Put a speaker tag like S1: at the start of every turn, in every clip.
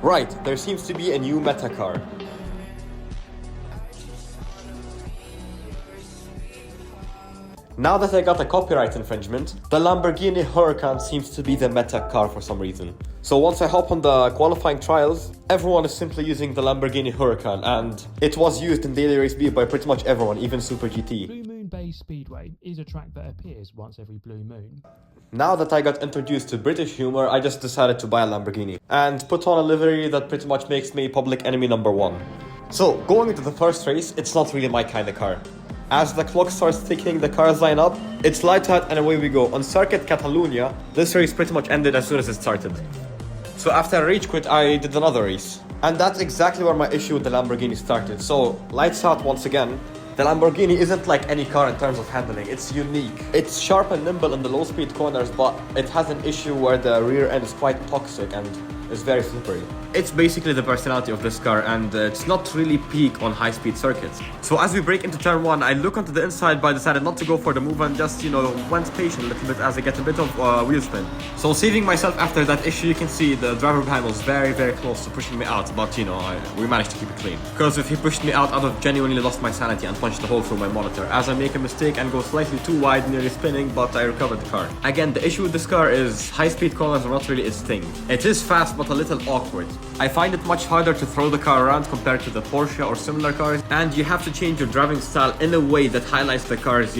S1: Right, there seems to be a new meta car. Now that I got a copyright infringement, the Lamborghini Huracan seems to be the meta car for some reason. So once I hop on the qualifying trials, everyone is simply using the Lamborghini Huracan, and it was used in Daily Race B by pretty much everyone, even Super GT.
S2: Blue Moon Bay Speedway is a track that appears once every blue moon.
S1: Now that I got introduced to British humor, I just decided to buy a Lamborghini and put on a livery that pretty much makes me public enemy number one. So going into the first race, it's not really my kind of car. As the clock starts ticking, the cars line up, it's light out and away we go. On Circuit Catalunya, this race pretty much ended as soon as it started. So after I rage quit, I did another race. And that's exactly where my issue with the Lamborghini started. So, lights out once again. The Lamborghini isn't like any car in terms of handling, it's unique. It's sharp and nimble in the low speed corners, but it has an issue where the rear end is quite toxic and is very slippery. It's basically the personality of this car, and it's not really peak on high speed circuits. So as we break into turn 1, I look onto the inside, but I decided not to go for the move and just, went patient a little bit as I get a bit of wheel spin. So saving myself after that issue, you can see the driver behind was very, very close to pushing me out, but we managed to keep it clean. Because if he pushed me out, I'd have genuinely lost my sanity and punched a hole through my monitor, as I make a mistake and go slightly too wide, nearly spinning, but I recovered the car. Again, the issue with this car is high speed corners are not really its thing. It is fast, but a little awkward. I find it much harder to throw the car around compared to the Porsche or similar cars, and you have to change your driving style in a way that highlights the car's,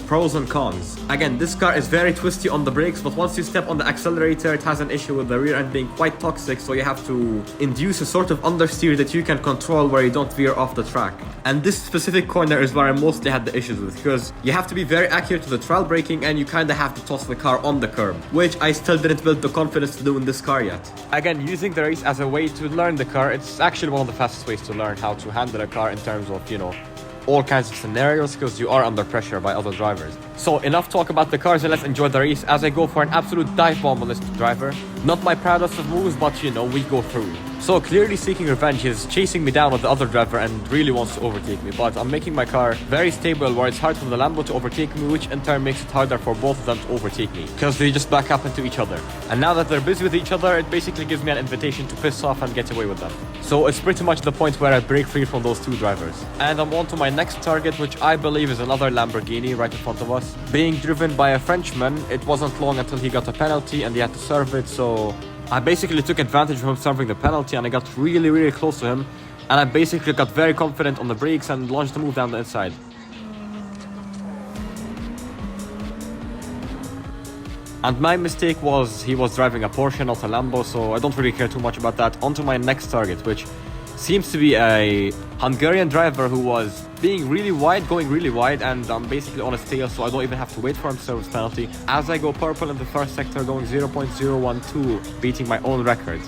S1: pros and cons. Again, this car is very twisty on the brakes, but once you step on the accelerator, it has an issue with the rear end being quite toxic, so you have to induce a sort of understeer that you can control where you don't veer off the track. And this specific corner is where I mostly had the issues with, because you have to be very accurate to the trial braking and you kinda have to toss the car on the curb, which I still didn't build the confidence to do in this car yet. Again, using the race as a way to learn the car, it's actually one of the fastest ways to learn how to handle a car in terms of, all kinds of scenarios, because you are under pressure by other drivers. So enough talk about the cars and let's enjoy the race as I go for an absolute dive bomb on this driver. Not my proudest of moves, but we go through. So clearly seeking revenge, he's chasing me down with the other driver and really wants to overtake me, but I'm making my car very stable where it's hard for the Lambo to overtake me, which in turn makes it harder for both of them to overtake me, because they just back up into each other. And now that they're busy with each other, it basically gives me an invitation to piss off and get away with them. So it's pretty much the point where I break free from those two drivers. And I'm on to my next target, which I believe is another Lamborghini right in front of us. Being driven by a Frenchman, it wasn't long until he got a penalty and he had to serve it, so I basically took advantage of him serving the penalty and I got really, really close to him. And I basically got very confident on the brakes and launched the move down the inside. And my mistake was he was driving a Porsche, not a Lambo, so I don't really care too much about that. On to my next target, which seems to be a Hungarian driver who was being really wide, going really wide, and I'm basically on his tail, so I don't even have to wait for him to serve his penalty. As I go purple in the first sector, going 0.012, beating my own record.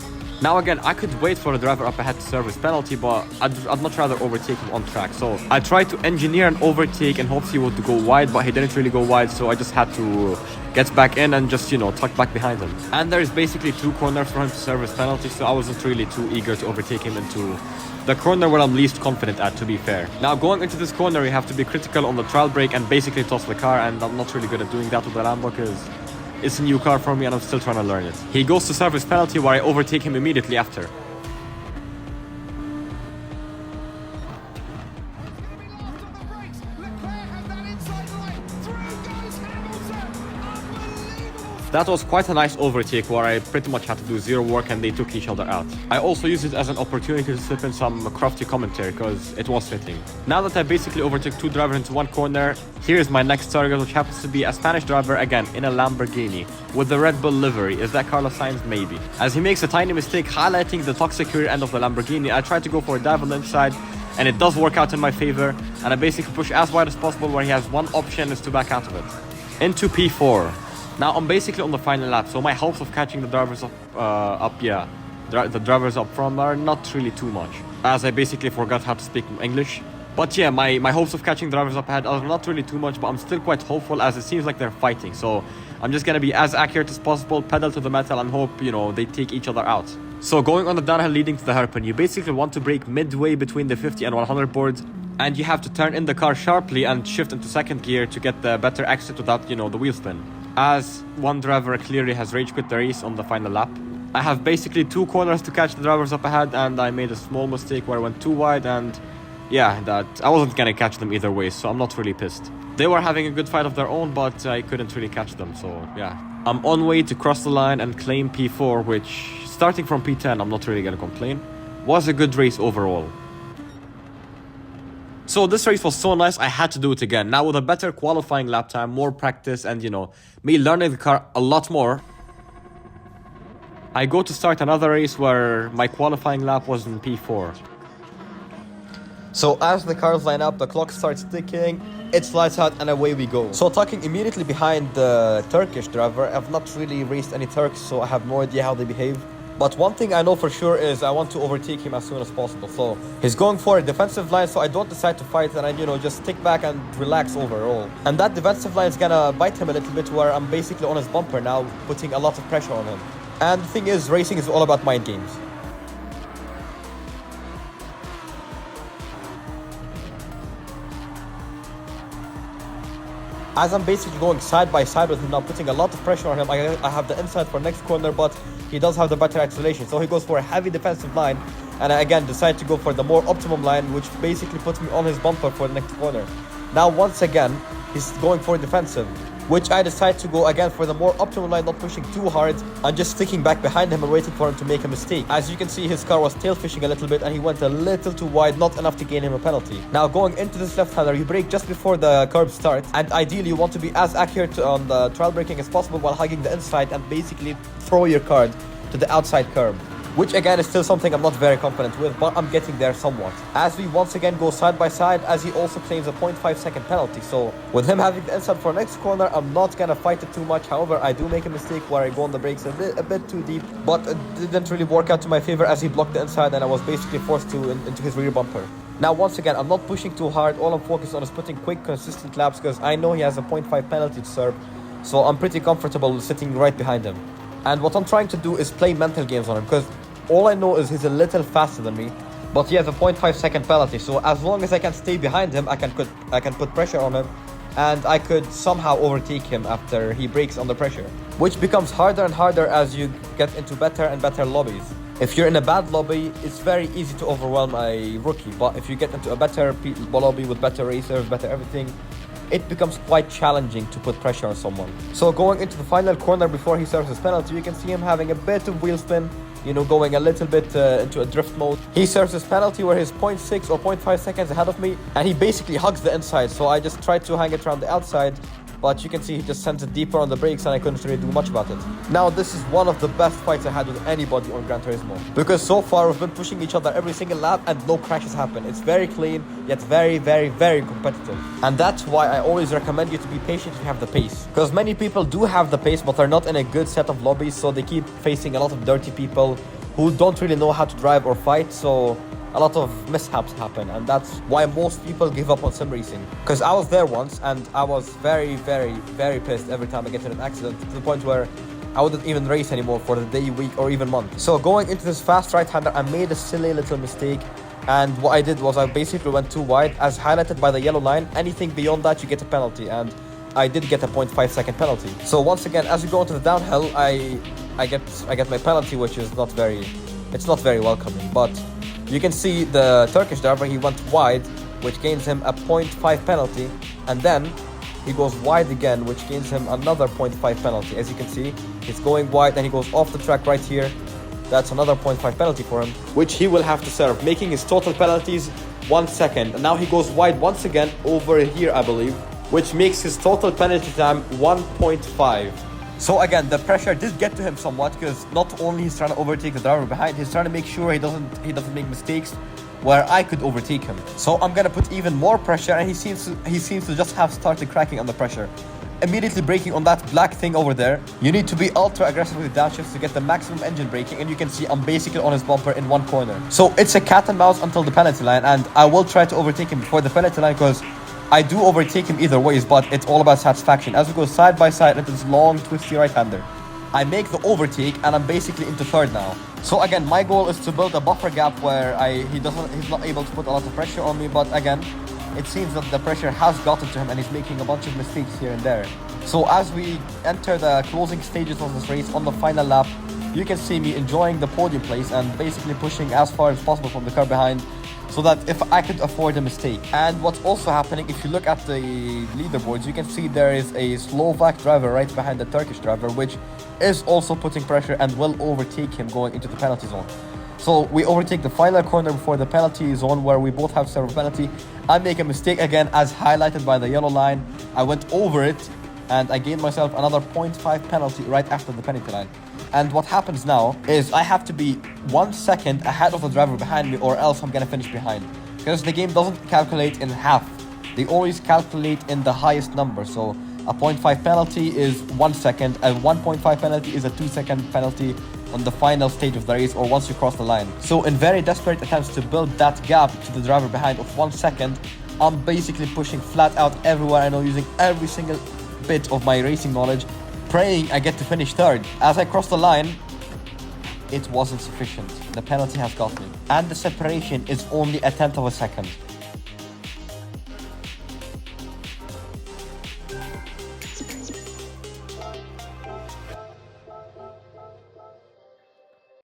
S1: Now again, I could wait for the driver up ahead to serve his penalty, but I'd much rather overtake him on track. So I tried to engineer an overtake in hopes he would go wide, but he didn't really go wide, so I just had to get back in and just, tuck back behind him. And there's basically two corners for him to serve his penalty, so I wasn't really too eager to overtake him into the corner where I'm least confident at, to be fair. Now going into this corner, you have to be critical on the trial brake and basically toss the car, and I'm not really good at doing that with the Lambo because it's a new car for me and I'm still trying to learn it. He goes to serve his penalty where I overtake him immediately after. That was quite a nice overtake where I pretty much had to do zero work and they took each other out. I also used it as an opportunity to slip in some crafty commentary because it was fitting. Now that I basically overtook two drivers into one corner, here's my next target, which happens to be a Spanish driver again in a Lamborghini with the Red Bull livery. Is that Carlos Sainz? Maybe. As he makes a tiny mistake highlighting the toxic rear end of the Lamborghini, I try to go for a dive on the inside and it does work out in my favor, and I basically push as wide as possible where he has one option is to back out of it. Into P4. Now I'm basically on the final lap, so my hopes of catching the drivers the drivers up front are not really too much, as I basically forgot how to speak English. But yeah, my hopes of catching drivers up ahead are not really too much, but I'm still quite hopeful as it seems like they're fighting. So I'm just gonna be as accurate as possible, pedal to the metal and hope, they take each other out. So going on the downhill leading to the hairpin, you basically want to brake midway between the 50 and 100 boards, and you have to turn in the car sharply and shift into second gear to get the better exit without, the wheel spin. As one driver clearly has rage quit the race on the final lap. I have basically 2 corners to catch the drivers up ahead, and I made a small mistake where I went too wide, and yeah, that I wasn't gonna catch them either way, so I'm not really pissed. They were having a good fight of their own, but I couldn't really catch them, so yeah. I'm on way to cross the line and claim P4, which, starting from P10, I'm not really gonna complain. Was a good race overall. So this race was so nice, I had to do it again. Now with a better qualifying lap time, more practice, and you know, me learning the car a lot more, I go to start another race where my qualifying lap was in P4. So as the cars line up, the clock starts ticking, it's lights out, and away we go. So tucking immediately behind the Turkish driver, I've not really raced any Turks, so I have no idea how they behave. But one thing I know for sure is I want to overtake him as soon as possible. So he's going for a defensive line, so I don't decide to fight, and I, you know, just stick back and relax overall. And that defensive line is gonna bite him a little bit, where I'm basically on his bumper now, putting a lot of pressure on him. And the thing is, racing is all about mind games. As I'm basically going side by side with him now, putting a lot of pressure on him, I have the inside for next corner, but he does have the better acceleration. So he goes for a heavy defensive line, and I again decide to go for the more optimum line, which basically puts me on his bumper for the next corner. Now once again, he's going for defensive, which I decide to go again for the more optimal line, not pushing too hard and just sticking back behind him and waiting for him to make a mistake. As you can see, his car was tail fishing a little bit and he went a little too wide, not enough to gain him a penalty. Now going into this left-hander, you brake just before the curb starts, and ideally you want to be as accurate on the trial braking as possible while hugging the inside and basically throw your car to the outside curb. Which again is still something I'm not very confident with, but I'm getting there somewhat. As we once again go side by side, as he also claims a 0.5 second penalty. So with him having the inside for next corner, I'm not gonna fight it too much. However, I do make a mistake where I go on the brakes a bit too deep, but it didn't really work out to my favor as he blocked the inside and I was basically forced into his rear bumper. Now once again, I'm not pushing too hard. All I'm focused on is putting quick, consistent laps because I know he has a 0.5 penalty to serve. So I'm pretty comfortable sitting right behind him. And what I'm trying to do is play mental games on him, because all I know is he's a little faster than me, but he has a 0.5 second penalty. So as long as I can stay behind him, I can put pressure on him, and I could somehow overtake him after he breaks under pressure. Which becomes harder and harder as you get into better and better lobbies. If you're in a bad lobby, it's very easy to overwhelm a rookie, but if you get into a better lobby with better racers, better everything, it becomes quite challenging to put pressure on someone. So going into the final corner before he serves his penalty, you can see him having a bit of wheel spin, you know, going a little bit into a drift mode. He serves his penalty where he's 0.6 or 0.5 seconds ahead of me, and he basically hugs the inside, so I just tried to hang it around the outside, but you can see he just sends it deeper on the brakes and I couldn't really do much about it. Now this is one of the best fights I had with anybody on Gran Turismo, because so far we've been pushing each other every single lap and no crashes happen. It's very clean, yet very, very, very competitive. And that's why I always recommend you to be patient if you have the pace. Because many people do have the pace, but they're not in a good set of lobbies, so they keep facing a lot of dirty people who don't really know how to drive or fight, so a lot of mishaps happen, and that's why most people give up on sim racing. Because I was there once and I was very, very, very pissed every time I get in an accident, to the point where I wouldn't even race anymore for the day, week, or even month. So going into this fast right-hander, I made a silly little mistake, and what I did was I basically went too wide. As highlighted by the yellow line, anything beyond that you get a penalty, and I did get a 0.5 second penalty. So once again, as you go into the downhill, I get my penalty, which is not very welcoming. But you can see the Turkish driver, he went wide, which gains him a 0.5 penalty, and then he goes wide again, which gains him another 0.5 penalty. As you can see, he's going wide and he goes off the track right here. That's another 0.5 penalty for him, which he will have to serve, making his total penalties 1 second. And now he goes wide once again over here, I believe, which makes his total penalty time 1.5. So again, the pressure did get to him somewhat, because not only he's trying to overtake the driver behind, he's trying to make sure he doesn't make mistakes where I could overtake him. So I'm gonna put even more pressure, and he seems to just have started cracking under pressure. Immediately braking on that black thing over there. You need to be ultra aggressive with the downshifts to get the maximum engine braking, and you can see I'm basically on his bumper in one corner. So it's a cat and mouse until the penalty line, and I will try to overtake him before the penalty line, because I do overtake him either ways, but it's all about satisfaction. As we go side by side into this long, twisty right-hander, I make the overtake, and I'm basically into third now. So again, my goal is to build a buffer gap where he's not able to put a lot of pressure on me, but again, it seems that the pressure has gotten to him and he's making a bunch of mistakes here and there. So as we enter the closing stages of this race on the final lap, you can see me enjoying the podium place and basically pushing as far as possible from the car behind, so that if I could afford a mistake. And what's also happening, if you look at the leaderboards, you can see there is a Slovak driver right behind the Turkish driver, which is also putting pressure and will overtake him going into the penalty zone. So we overtake the final corner before the penalty zone, where we both have several penalty. I make a mistake again, as highlighted by the yellow line. I went over it and I gained myself another 0.5 penalty right after the penalty line. And what happens now is I have to be 1 second ahead of the driver behind me, or else I'm gonna finish behind. Because the game doesn't calculate in half. They always calculate in the highest number. So a 0.5 penalty is 1 second, and 1.5 penalty is a 2-second penalty on the final stage of the race, or once you cross the line. So in very desperate attempts to build that gap to the driver behind of 1 second, I'm basically pushing flat out everywhere I know, using every single bit of my racing knowledge, praying I get to finish third. As I cross the line, it wasn't sufficient. The penalty has got me. And the separation is only a tenth of a second.